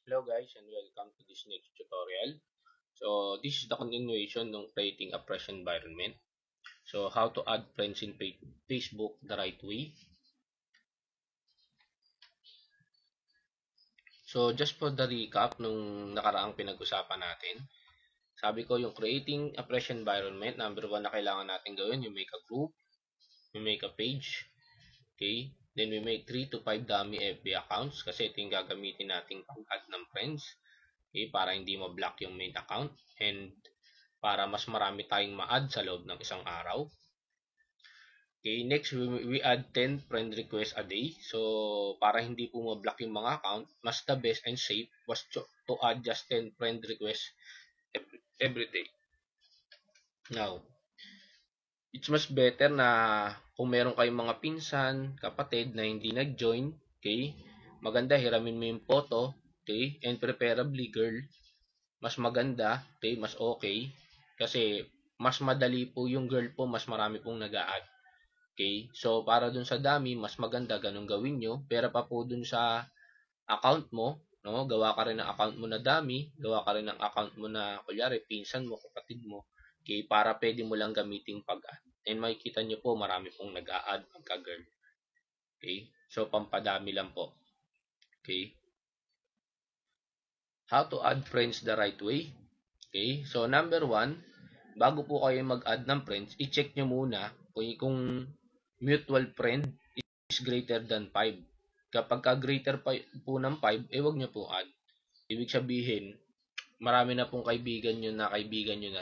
Hello guys and welcome to this next tutorial. So this is the continuation ng creating a fresh environment. So how to add friends in Facebook the right way. So just for the recap nung nakaraang pinag-usapan natin. Sabi ko yung creating a fresh environment, number one na kailangan natin gawin, you make a group, you make a page, okay? Then we make 3 to 5 dummy FB accounts kasi ito yung gagamitin nating pang-add ng friends. Okay, para hindi ma-block yung main account and para mas marami tayong ma-add sa loob ng isang araw. Okay, next we add 10 friend requests a day. So, para hindi po ma-block yung mga account, mas the best and safe was to add just 10 friend requests every day. Now, it's much better na kung meron kayong mga pinsan, kapatid na hindi nag-join, okay? Maganda, hiramin mo yung photo, okay? And preferably girl, mas maganda, okay? Mas okay. Kasi mas madali po yung girl po, mas marami pong nag-a-add. Okay? So, para dun sa dami, mas maganda ganun gawin nyo. Pero pa po dun sa account mo, no? Gawa ka rin ng account mo na dami, gawa ka rin ng account mo na, kulyari, pinsan mo, kapatid mo. Okay? Para pwede mo lang gamitin pag-add. And makikita nyo po, marami pong nag-a-add pagka-girl. Okay? So, pampadami lang po. Okay? How to add friends the right way? Okay? So, number one, bago po kayo mag-add ng friends, i-check nyo muna kung mutual friend is greater than 5. Kapag ka greater po ng 5, wag nyo po add. Ibig sabihin, marami na pong kaibigan nyo na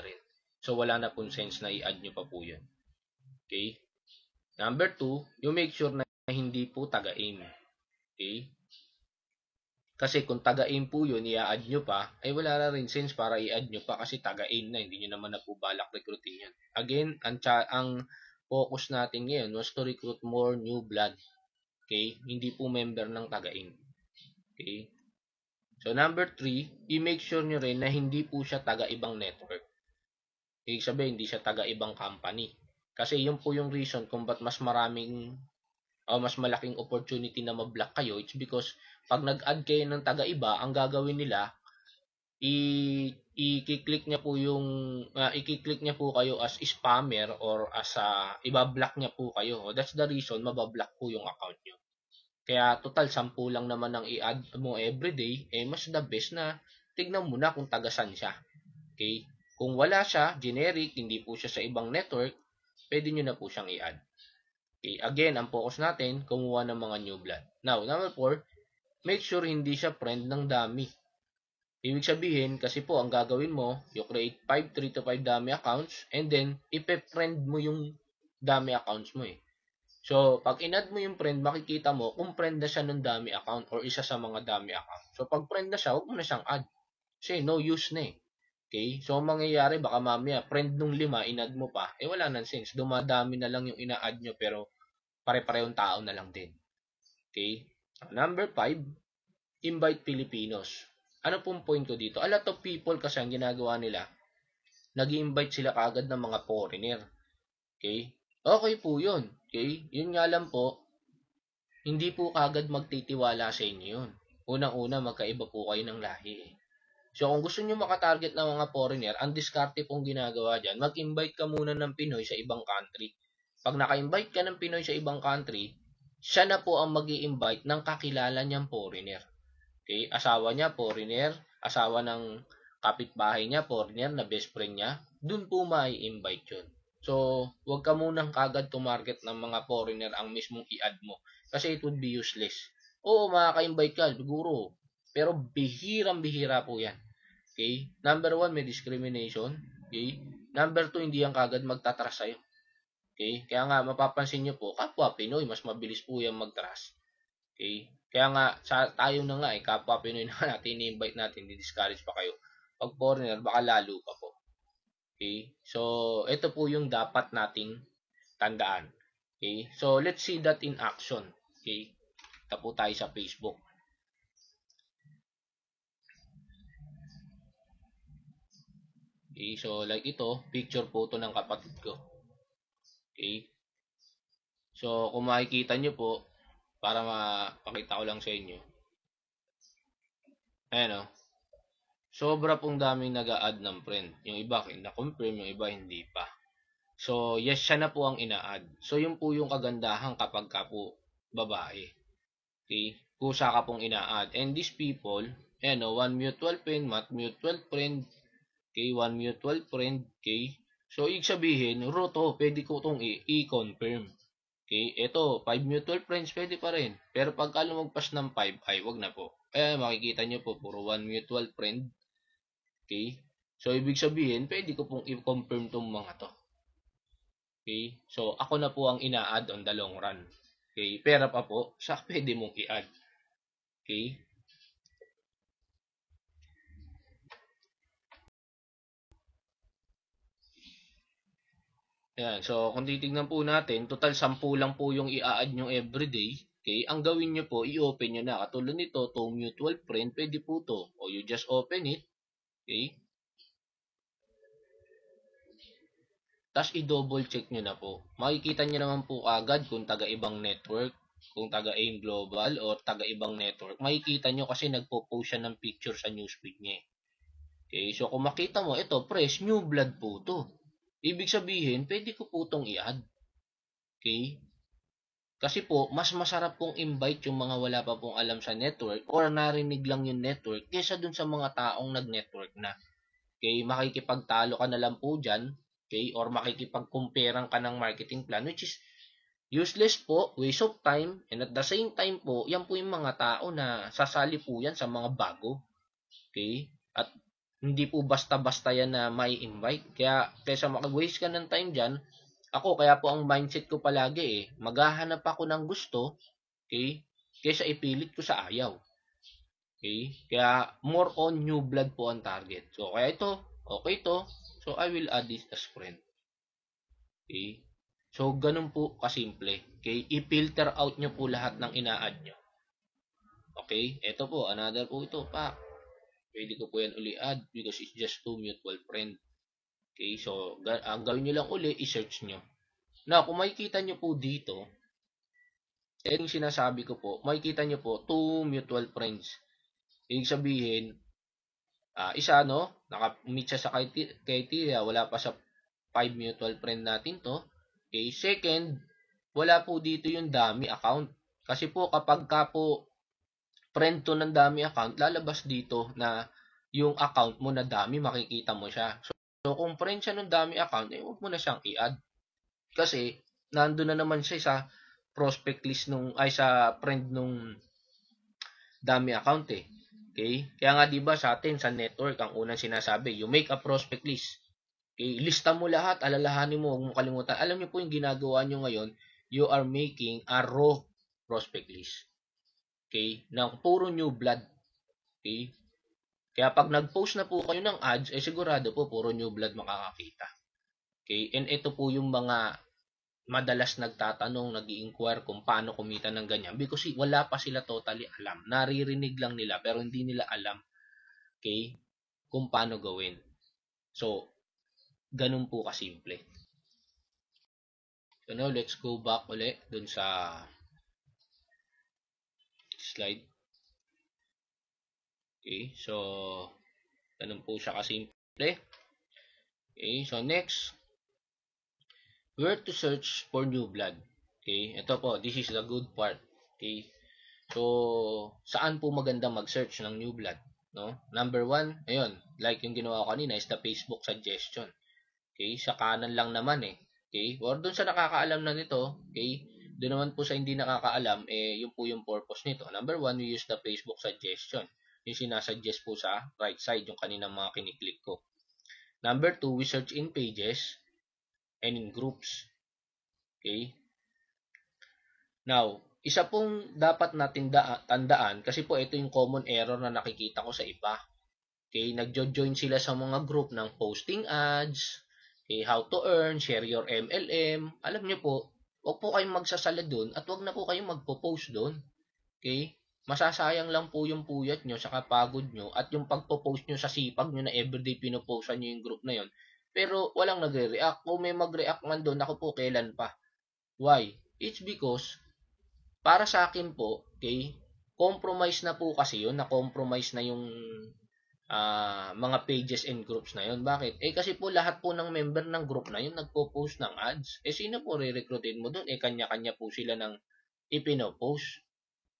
rin. So, wala na pong sense na i-add nyo pa po yun. Okay? Number 2, you make sure na hindi po taga-aim. Okay? Kasi kung taga-aim po yun, i-add nyo pa, ay wala na rin sense para i-add nyo pa kasi taga-aim na, hindi nyo naman na po balak recruiting yan. Again, ang focus natin ngayon was to recruit more new blood. Okay? Hindi po member ng taga-aim. Okay? So, number 3, i-make sure nyo rin na hindi po siya taga-ibang network. Ibig sabihin, hindi siya taga-ibang company. Kasi yun po yung reason kung ba't mas maraming o mas malaking opportunity na ma-block kayo. It's because pag nag-add kayo ng taga-iba, ang gagawin nila, i-click niya po yung i-click niya po kayo as spammer or as iba-block niya po kayo. That's the reason mabablock po yung account niyo. Kaya total 10 lang naman ang i-add mo everyday, mas the best na tignan mo na kung taga-san siya. Okay? Kung wala siya, generic, hindi po siya sa ibang network, pwede niyo na po siyang i-add. Okay, again, ang focus natin, kumuha ng mga new blood. Now, number 4, make sure hindi siya friend ng dami. Ibig sabihin, kasi po, ang gagawin mo, you create 3 to 5 dummy accounts, and then, ipe-friend mo yung dummy accounts mo eh. So, pag in-add mo yung friend, makikita mo kung friend na siya ng dummy account or isa sa mga dummy account. So, pag friend na siya, huwag mo na siyang add. Kasi no use na eh. Okay? So, ang mangyayari, baka mamaya, friend nung 5, in-add mo pa, wala nang sense. Dumadami na lang yung ina-add nyo, pero pare-parehong tao na lang din. Okay? Number 5, invite Filipinos. Ano pong point ko dito? A lot of people kasi ang ginagawa nila, nag-invite sila kaagad ng mga foreigner. Okay? Okay po yun. Okay? Yun nga lang po, hindi po kaagad magtitiwala sa inyo yun. Unang-una, magkaiba po kayo ng lahi eh. So, kung gusto nyo makatarget ng mga foreigner, ang diskarte pong ginagawa dyan, mag-invite ka muna ng Pinoy sa ibang country. Pag naka-invite ka ng Pinoy sa ibang country, siya na po ang mag invite ng kakilala niyang foreigner. Okay? Asawa niya, foreigner. Asawa ng kapitbahay niya, foreigner na best friend niya. Dun po mai-invite yun. So, huwag ka munang kagad tumarget ng mga foreigner ang mismong i-add mo. Kasi it would be useless. Oo, makaka-invite ka, siguro. Pero bihirang-bihira po yan. Okay? Number 1, may discrimination. Okay? Number 2, hindi yan kagad magtatrust sa'yo. Okay? Kaya nga, mapapansin nyo po, kapwa Pinoy, mas mabilis po yan mag-trust. Okay? Kaya nga, tayo na nga, kapwa Pinoy na natin, i-invite natin, di-discourage pa kayo. Pag foreigner, baka lalo pa po. Okay? So, ito po yung dapat nating tandaan. Okay? So, let's see that in action. Okay? Ito po tayo sa Facebook. Okay? So, like ito, picture photo ng kapatid ko. Okay? So, kung makikita nyo po, para mapakita ko lang sa inyo. Ayan o. Sobra pong daming nag-a-add ng friend. Yung iba na-confirm, yung iba hindi pa. So, yes, siya na po ang ina-add. So, yun po yung kagandahan kapag ka po babae. Okay? Kusa ka pong ina-add. And these people, ayan o, one mutual friend, mutual friend, okay, one mutual friend, okay. So, ibig sabihin, roto, pwede ko itong i-confirm. Okay, ito, 5 mutual friends, pwede pa rin. Pero pagka lumagpas ng 5, ay wag na po. Makikita nyo po, puro one mutual friend. Okay? So, ibig sabihin, pwede ko pong i-confirm tong mga to. Okay? So, ako na po ang ina-add on the long run. Okay? Pera pa po, sa pwede mong i-add. Okay? Yan. So, kung titignan po natin, total 10 lang po yung i-add nyo everyday. Okay? Ang gawin nyo po, i-open nyo na. Katulad nito, to mutual friend, pwede po to. O you just open it. Okay? Tapos i-double check nyo na po. Makikita nyo naman po agad kung taga-ibang network, kung taga-AIM Global or taga-ibang network. Makikita nyo kasi nagpo-post siya ng picture sa newsfeed niya. Okay, so kung makita mo, ito, press, new blood po to. Ibig sabihin, pwede ko po itong i-add. Okay? Kasi po, mas masarap pong invite yung mga wala pa pong alam sa network or narinig lang yung network kesa dun sa mga taong nag-network na. Okay, makikipagtalo ka na lang po dyan, okay, or makikipag-comparean ka ng marketing plan, which is useless po, waste of time, and at the same time po, yan po yung mga tao na sasali po yan sa mga bago. Okay? At hindi po basta-basta yan na may invite. Kaya, kaysa makag-waste ka ng time dyan, ako, kaya po ang mindset ko palagi maghahanap ako ng gusto, okay, kaysa ipilit ko sa ayaw. Okay? Kaya more on new blood po ang target. So kaya ito, okay to. So I will add this as friend. Okay? So ganun po kasimple. Okay? I-filter out nyo po lahat ng ina-add nyo. Okay? Ito po, another po ito pa. Pwede ko po yan uli add because it's just two mutual friend. Okay? So ang gawin nyo lang uli, i-search nyo. Now, kung makikita nyo po dito, yung sinasabi ko po, makikita nyo po, two mutual friends. Ibig sabihin, isa, no, naka-meet siya sa criteria, wala pa sa 5 mutual friend natin to. Okay, second, wala po dito yung dami account. Kasi po, kapag ka po friend to ng dami account, lalabas dito na yung account mo na dami, makikita mo siya. So kung friend siya ng dami account, huwag mo na siyang i-add. Kasi, nandun na naman siya sa prospect list sa friend nung dami account Okay? Kaya nga 'di ba sa atin sa network ang unang sinasabi, you make a prospect list. Okay? Lista mo lahat, alalahanin mo, huwag mo kalimutan. Alam niyo po yung ginagawa niyo ngayon, you are making a raw prospect list. Okay? Ng puro new blood. Okay? Kaya pag nag-post na po kayo ng ads, sigurado po puro new blood makakakita. Okay? And ito po yung mga madalas nagtatanong, nag-i-inquire kung paano kumita ng ganyan because wala pa sila totally alam. Naririnig lang nila pero hindi nila alam, okay, kung paano gawin. So, ganun po kasimple. So now, let's go back ulit dun sa slide. Okay, so, ganun po siya kasimple. Okay, so next, where to search for new blood. Okay, ito po, this is the good part. Okay, so, saan po maganda mag-search ng new blood? No? Number one, ayun, like yung ginawa ko kanina is the Facebook suggestion. Okay, sa kanan lang naman Okay, or doon sa nakakaalam na nito, okay, doon naman po sa hindi nakakaalam, yun po yung purpose nito. Number one, we use the Facebook suggestion. Yung sinasuggest po sa right side, yung kaninang mga kiniklik ko. Number two, we search in pages and in groups. Okay, now, isa pong dapat natin tandaan, kasi po ito yung common error na nakikita ko sa iba. Okay, nagjo-join sila sa mga group ng posting ads, okay, how to earn, share your MLM. Alam niyo po, wag po kayong magsasala doon at wag na po kayong magpo-post doon. Okay? Masasayang lang po yung puyat nyo sa kapagod nyo at yung pagpo-post nyo sa sipag nyo na everyday pinopostan nyo yung group na yon. Pero walang nagre-react. Kung may mag-react man doon, ako po kailan pa. Why? It's because para sa akin po, okay, compromise na po kasi yun, na-compromise na yung mga pages and groups na yun. Bakit? Kasi po lahat po ng member ng group na yun nagpo-post ng ads. Sino po re-recruitin mo doon? Kanya-kanya po sila ng ipino-post.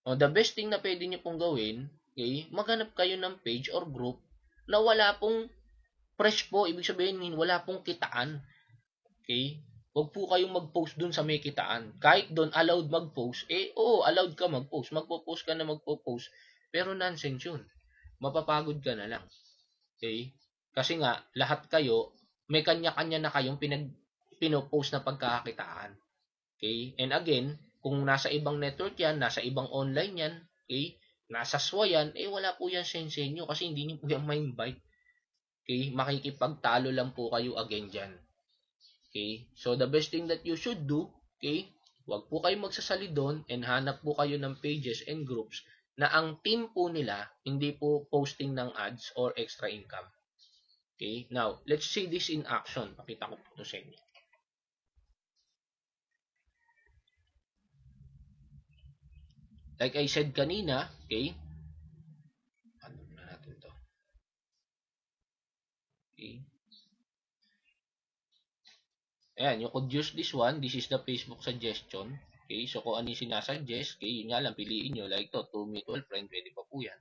The best thing na pwede nyo pong gawin, okay, maghanap kayo ng page or group na wala pong fresh po. Ibig sabihin, wala pong kitaan. Okay? Huwag po kayong mag-post dun sa may kitaan. Kahit doon allowed mag-post, oo, allowed ka mag-post. Magpo-post ka na magpo-post. Pero nonsense yun. Mapapagod ka na lang. Okay? Kasi nga, lahat kayo, may kanya-kanya na kayong pinopost na pagkakakitaan. Okay? And again, kung nasa ibang network yan, nasa ibang online yan, okay? Nasa SWA yan, wala po yan sense nyo kasi hindi nyo po yan ma-invite. Okay? Makikipagtalo lang po kayo again dyan. Okay? So, the best thing that you should do, okay? Huwag po kayo magsasali doon and hanap po kayo ng pages and groups na ang team po nila hindi po posting ng ads or extra income. Okay? Now, let's see this in action. Pakita ko po ito sa inyo. Like I said kanina, okay? Ano na natin to? Okay. Ayan, you could use this one. This is the Facebook suggestion. Okay, so kung ano yung sinasuggest, okay, yun nga lang, piliin nyo. Like to, to mutual friend, pwede pa po yan.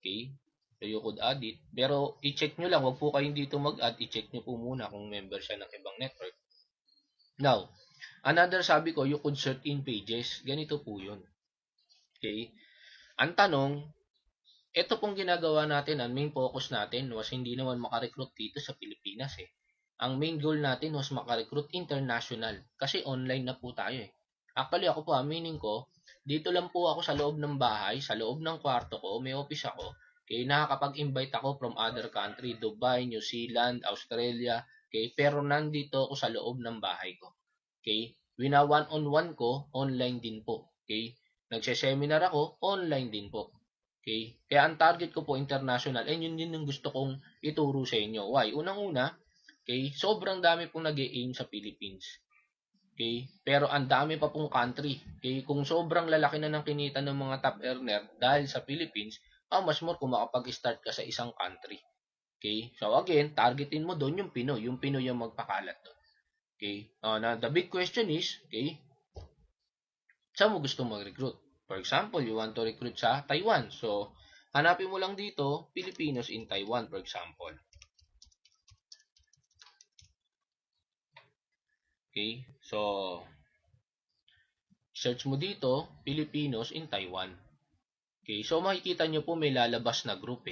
Okay, so you could add it. Pero, i-check nyo lang, wag po kayong dito mag-add. I-check nyo po muna kung member siya ng ibang network. Now, another sabi ko, you could search in pages. Ganito po yun. Okay, ang tanong, ito pong ginagawa natin, ang main focus natin was hindi naman makarecruit dito sa Pilipinas Ang main goal natin was makarecruit international kasi online na po tayo Actually ako po, aminin ko, dito lang po ako sa loob ng bahay, sa loob ng kwarto ko, may office ako. Okay, nakakapag-invite ako from other country, Dubai, New Zealand, Australia. Okay, pero nandito ako sa loob ng bahay ko. Okay, wina one-on-one ko, online din po. Okay, nagse-seminar ako, online din po. Okay? Kaya ang target ko po international, yun din yung gusto kong ituro sa inyo. Why? Unang-una, okay, sobrang dami pong nag-aim sa Philippines. Okay? Pero ang dami pa pong country. Okay? Kung sobrang lalaki na ng kinita ng mga top earner dahil sa Philippines, mas more kung makapag-start ka sa isang country. Okay? So again, targetin mo doon yung Pinoy. Yung Pinoy yung magpakalat doon. Okay? Now, the big question is, okay, saan mo gusto mag-recruit? For example, you want to recruit sa Taiwan. So, hanapin mo lang dito, Filipinos in Taiwan, for example. Okay? So, search mo dito, Filipinos in Taiwan. Okay? So, makikita nyo po may lalabas na group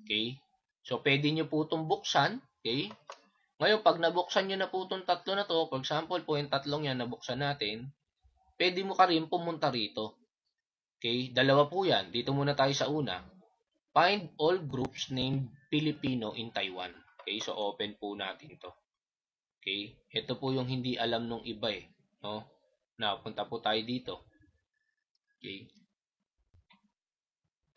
Okay? So, pwede nyo po itong buksan. Okay? Ngayon, pag nabuksan nyo na po itong tatlo na to, for example po, yung tatlong yan, nabuksan natin, pwede mo ka rin pumunta rito. Okay? Dalawa po yan. Dito muna tayo sa una. Find all groups named Filipino in Taiwan. Okay? So, open po natin to. Okay? Ito po yung hindi alam nung iba No? Now, punta po tayo dito. Okay?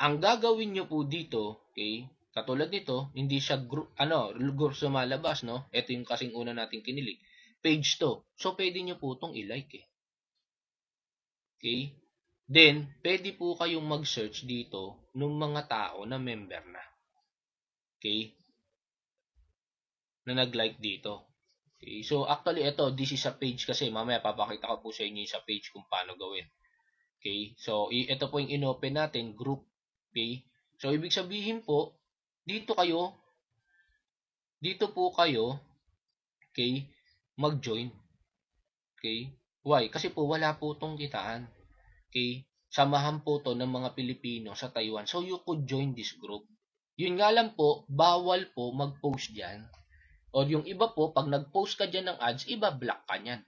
Ang gagawin nyo po dito, okay? Katulad nito, hindi siya groups lumalabas, no? Ito yung kasing una nating kinilig. Page to. So, pwede nyo po itong i-like Okay? Then, pwede po kayong mag-search dito ng mga tao na member na. Okay? Na nag-like dito. Okay? So, actually, this is a page kasi mamaya papakita ko po sa inyo sa page kung paano gawin. Okay? So, ito po yung inopen natin, group. Okay? So, ibig sabihin po, dito po kayo, okay, mag-join. Okay? Why? Kasi po, wala po itong kitaan. Okay? Samahan po to ng mga Pilipino sa Taiwan. So, you could join this group. Yun nga lang po, bawal po mag-post dyan. O yung iba po, pag nag-post ka dyan ng ads, iba-block ka nyan.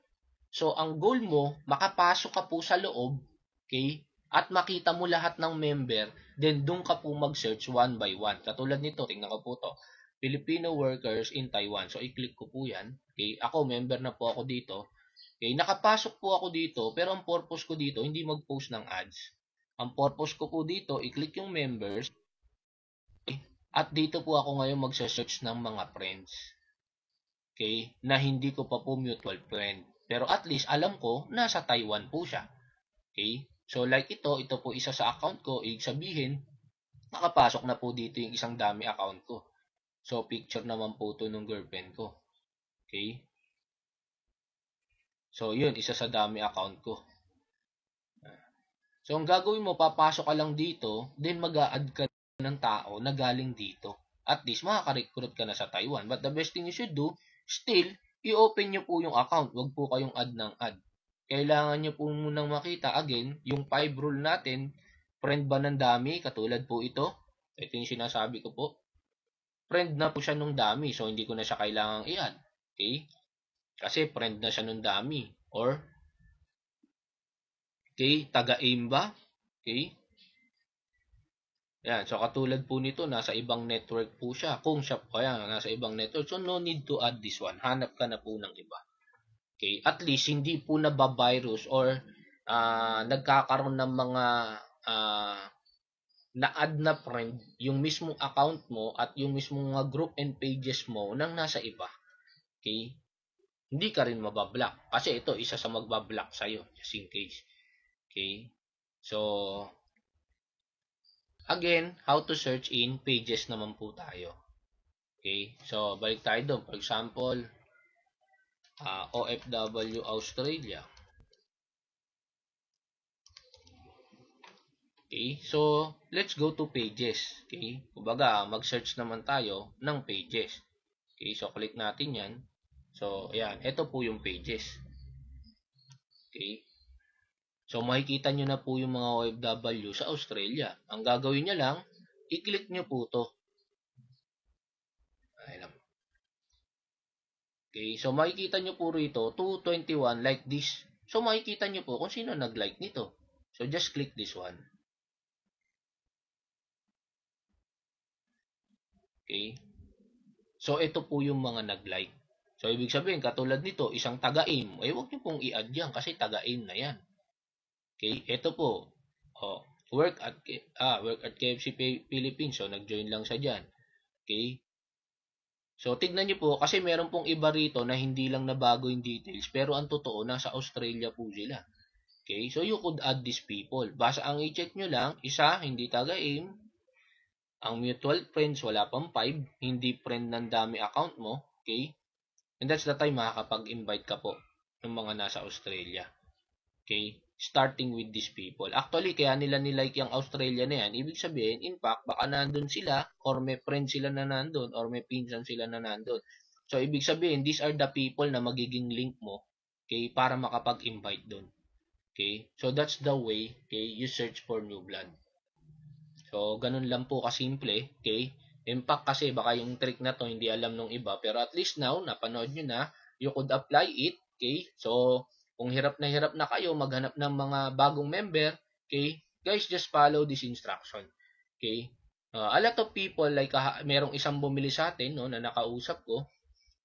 So, ang goal mo, makapasok ka po sa loob, okay? At makita mo lahat ng member, then doon ka po mag-search one by one. Katulad nito, tingnan ko po to. Filipino workers in Taiwan. So, i-click ko po yan. Okay? Ako, member na po ako dito. Okay, nakapasok po ako dito, pero ang purpose ko dito, hindi mag-post ng ads. Ang purpose ko po dito, i-click yung members, okay, at dito po ako ngayon magse-search ng mga friends. Okay, na hindi ko pa po mutual friend. Pero at least, alam ko, nasa Taiwan po siya. Okay, So like ito po isa sa account ko, ibig sabihin, nakapasok na po dito yung isang dami account ko. So picture naman po to ng girlfriend ko. Okay? So yun, isa sa dami account ko. So ang gagawin mo, papasok ka lang dito, then mag-a-add ka ng tao na galing dito. At least makaka-recruit ka na sa Taiwan. But the best thing you should do, still, i-open nyo po yung account. Huwag po kayong add ng add. Kailangan nyo po munang makita, again, yung 5 rule natin, friend ba ng dami, katulad po ito. Ito yung sinasabi ko po. Friend na po siya nung dami, so hindi ko na siya kailangang i-add. Okay? Kasi friend na siya nung dami. Or, okay, taga-aim ba? Okay? Yan, so katulad po nito, nasa ibang network po siya. Kung siya kaya nasa ibang network, so no need to add this one. Hanap ka na po ng iba. Okay, at least hindi po nabavirus or nagkakaroon ng mga na-add na friend yung mismong account mo at yung mismong mga group and pages mo nang nasa iba. Okay? Hindi ka rin mabablock. Kasi ito, isa sa magbablock sa'yo, just in case. Okay? So, again, how to search in pages naman po tayo. Okay? So, balik tayo doon. For example, OFW Australia. Okay? So, let's go to pages. Okay? Kumbaga, mag-search naman tayo ng pages. Okay? So, click natin yan. So, ayan. Ito po yung pages. Okay? So, makikita nyo na po yung mga OFW sa Australia. Ang gagawin nyo lang, i-click nyo po to. Ayan. Okay? So, makikita nyo po rito, 221 like this. So, makikita nyo po kung sino nag-like nito. So, just click this one. Okay? So, ito po yung mga nag-like. So, ibig sabihin, katulad nito, isang taga-aim. Huwag nyo pong i-add yan kasi taga-aim na yan. Okay? Ito po, work at KFC Philippines. So, nag-join lang siya dyan. Okay? So, tignan nyo po, kasi meron pong iba rito na hindi lang nabago yung details, pero ang totoo, nasa Australia po sila. Okay? So, you could add these people. Basta ang i-check nyo lang, isa, hindi taga-aim. Ang mutual friends, wala pang 5. Hindi friend ng dami account mo. Okay? And that's the time makakapag-invite ka po ng mga nasa Australia. Okay? Starting with these people. Actually, kaya nila nilike yung Australia na yan. Ibig sabihin, in fact, baka nandun sila or may friend sila na nandun or may pinsan sila na nandun. So, ibig sabihin, these are the people na magiging link mo, okay, para makapag-invite dun. Okay? So, that's the way, okay, you search for new blood. So, ganun lang po kasimple, okay? Impact kasi baka yung trick na to hindi alam nung iba, pero at least now, napanood nyo na, you could apply it, okay? So, kung hirap na kayo maghanap ng mga bagong member, okay? Guys, just follow this instruction, okay? A lot of people, like merong isang bumili sa atin, no, na nakausap ko,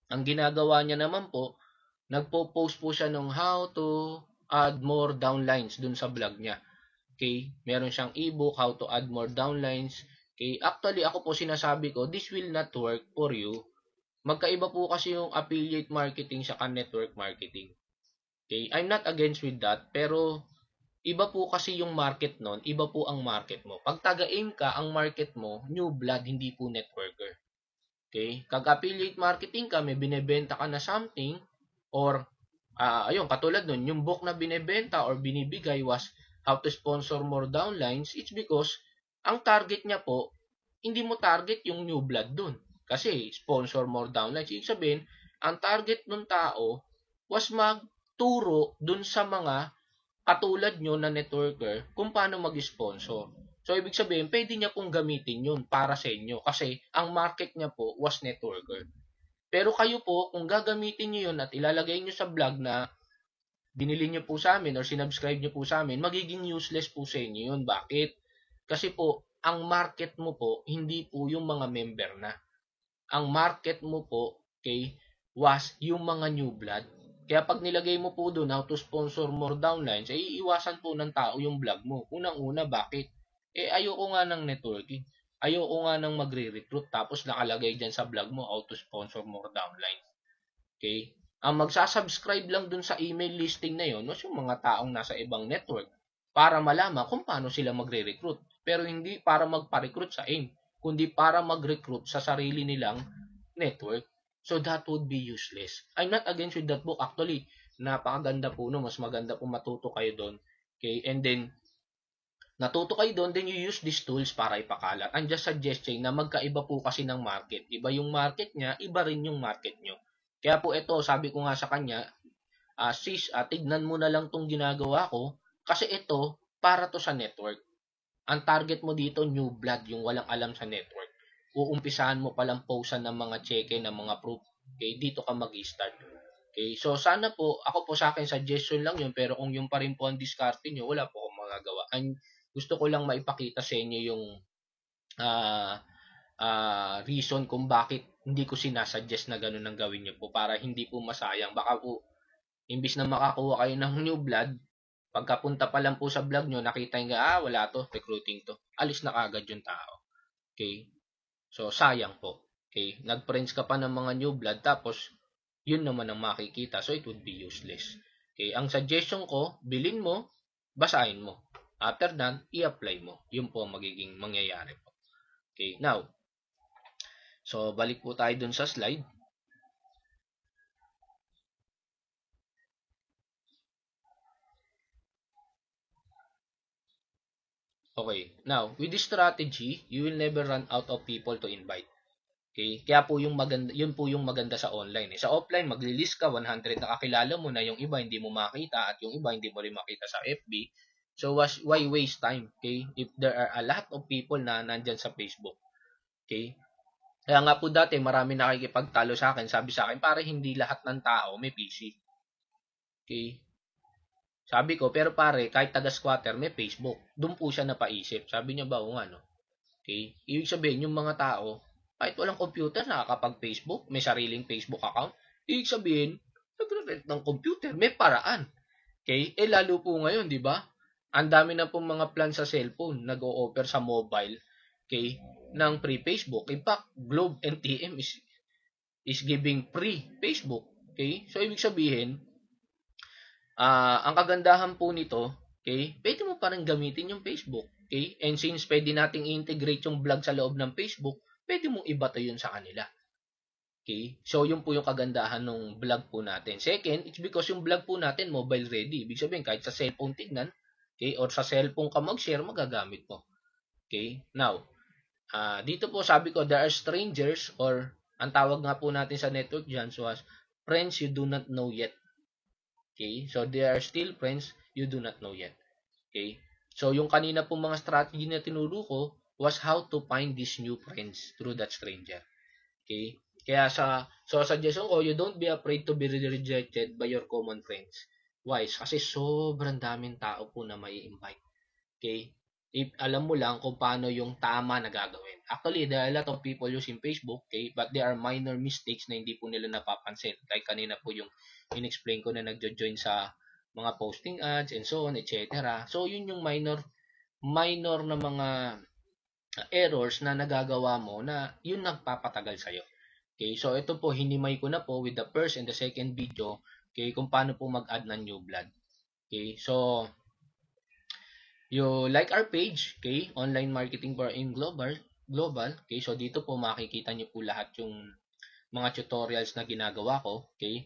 ang ginagawa niya naman po, nagpo-post po siya ng how to add more downlines dun sa vlog niya. Okay? Meron siyang ebook, how to add more downlines. Okay? Actually, ako po sinasabi ko, this will not work for you. Magkaiba po kasi yung affiliate marketing sa network marketing. Okay? I'm not against with that, pero iba po kasi yung market nun, iba po ang market mo. Pag taga-aim ka, ang market mo, new blood, hindi po networker. Okay? Kag affiliate marketing ka, may binebenta ka na something, or ayun, katulad nun, yung book na binebenta or binibigay was how to sponsor more downlines. It's because ang target niya po, hindi mo target yung new blood dun. Kasi sponsor more downlines. Ibig sabihin, ang target ng tao was magturo dun sa mga katulad nyo na networker kung paano mag-sponsor. So, ibig sabihin, pwede niya pong gamitin yun para sa inyo kasi ang market niya po was networker. Pero kayo po, kung gagamitin nyo yun at ilalagay nyo sa vlog na binili nyo po sa amin or sinubscribe nyo po sa amin, magiging useless po sa inyo yun. Bakit? Kasi po, ang market mo po, hindi po yung mga member na. Ang market mo po, okay, was yung mga new blood. Kaya pag nilagay mo po doon how to sponsor more downlines, ay iiwasan po ng tao yung vlog mo. Unang-una, bakit? Ayoko nga ng networking. Ayoko nga ng magre-recruit tapos nakalagay dyan sa vlog mo how to sponsor more downlines. Okay? Ang magsasubscribe lang dun sa email listing na yon was yung mga taong nasa ibang network. para malaman kung paano sila magre-recruit. Pero hindi para magpa-recruit sa AIM, kundi para mag-recruit sa sarili nilang network. So that would be useless. I'm not against with that book. Actually, napakaganda po no, mas maganda po matuto kayo doon. Okay? And then natuto kayo doon, then you use these tools para ipakalat. I'm just suggesting na magkaiba po kasi ng market. Iba yung market niya, iba rin yung market nyo. Kaya po ito, sabi ko nga sa kanya, sis, tignan mo na lang tong ginagawa ko kasi ito, para to sa network. Ang target mo dito, new blood, yung walang alam sa network. Uumpisahan mo palang posan ng mga cheque, ng mga proof. Okay, dito ka mag-start. Okay, so sana po, ako po sa akin, suggestion lang yun, pero kung yung pa rin po ang discarte nyo, wala po akong magagawa. Gusto ko lang maipakita sa inyo yung uh, reason kung bakit hindi ko sinasuggest na ganun ang gawin nyo po para hindi po masayang. Baka po, imbis na makakuha kayo ng new blood, pagkapunta pa lang po sa vlog nyo, nakita nyo, wala to, recruiting to. Alis na kagad yung tao. Okay? So, sayang po. Okay? Nag-friends ka pa ng mga new blood, tapos, yun naman ang makikita. So, it would be useless. Okay? Ang suggestion ko, bilin mo, basahin mo. After that, i-apply mo. Yun po ang magiging mangyayari po. Okay? Now, so, balik po tayo dun sa slide. Okay. Now, with this strategy, you will never run out of people to invite. Okay? Kaya po yung maganda, yun po yung maganda sa online. Sa offline, magli-list ka, 100 na kakilala mo na, yung iba hindi mo makita at yung iba hindi mo rin makita sa FB. So, why waste time? Okay? If there are a lot of people na nandyan sa Facebook. Okay? Kaya nga po dati, marami nakikipagtalo sa akin, sabi sa akin, para hindi lahat ng tao may PC. Okay? Sabi ko, pero pare, kahit taga-squatter, may Facebook. Doon po siya napaisip. Sabi niya ba, nga, no? Okay? Ibig sabihin, yung mga tao, kahit walang computer, nakakapag-Facebook, may sariling Facebook account. Ibig sabihin, nagre-rent ng computer, may paraan. Okay? Lalo po ngayon, di ba? Ang dami na pong mga plan sa cellphone, nag-o-offer sa mobile, okay, ng free Facebook. In fact, Globe and TM is giving free Facebook. Okay? So, ibig sabihin, ang kagandahan po nito, okay, pwede mo pa rin gamitin yung Facebook. Okay? And since pwede nating i-integrate yung vlog sa loob ng Facebook, pwede mong ibato yun sa kanila. Okay? So, yun po yung kagandahan ng vlog po natin. Second, it's because yung vlog po natin mobile ready. Ibig sabihin, kahit sa cellphone tignan, okay, or sa cellphone ka mag-share, magagamit mo. Okay? Now, dito po sabi ko, there are strangers, or ang tawag nga po natin sa network dyan, so as friends you do not know yet. Okay? So, they are still friends you do not know yet. Okay? So, yung kanina pong mga strategy na tinuro ko was how to find these new friends through that stranger. Okay? Kaya suggestion ko, you don't be afraid to be rejected by your common friends. Why? Kasi sobrang daming tao po na may invite. Okay? If alam mo lang kung paano yung tama na gagawin. Actually, there are a lot of people using Facebook, okay? But there are minor mistakes na hindi po nila napapansin. Like kanina po yung in-explain ko na nagjo-join sa mga posting ads and so on, etc. So, yun yung minor na mga errors na nagagawa mo na yun nagpapatagal sa'yo. Okay, so ito po, hinimay ko na po with the first and the second video, okay, kung paano po mag-add ng new blood. Okay, so, you like our page, okay, Online Marketing for AIM Global, okay, so dito po makikita nyo po lahat yung mga tutorials na ginagawa ko, okay.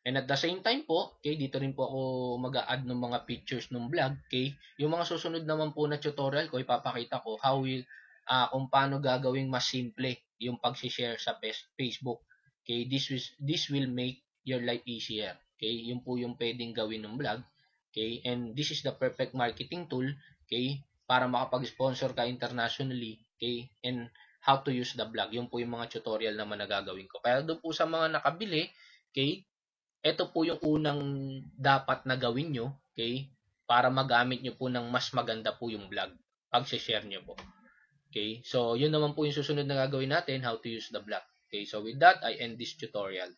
And at the same time po, okay, dito rin po ako mag-a-add ng mga pictures ng vlog, okay. Yung mga susunod naman po na tutorial ko, ipapakita ko kung paano gagawing mas simple yung pag-share sa Facebook. Okay, this will make your life easier. Okay, yun po yung pwedeng gawin ng vlog. Okay, and this is the perfect marketing tool, okay, para makapag-sponsor ka internationally, okay, and how to use the blog. Yun po yung mga tutorial naman na gagawin ko. Kaya doon po sa mga nakabili, okay, ito po yung unang dapat na gawin nyo, okay, para magamit nyo po ng mas maganda po yung blog. Pag-share nyo po. Okay, so yun naman po yung susunod na gagawin natin, how to use the blog. Okay, so with that, I end this tutorial.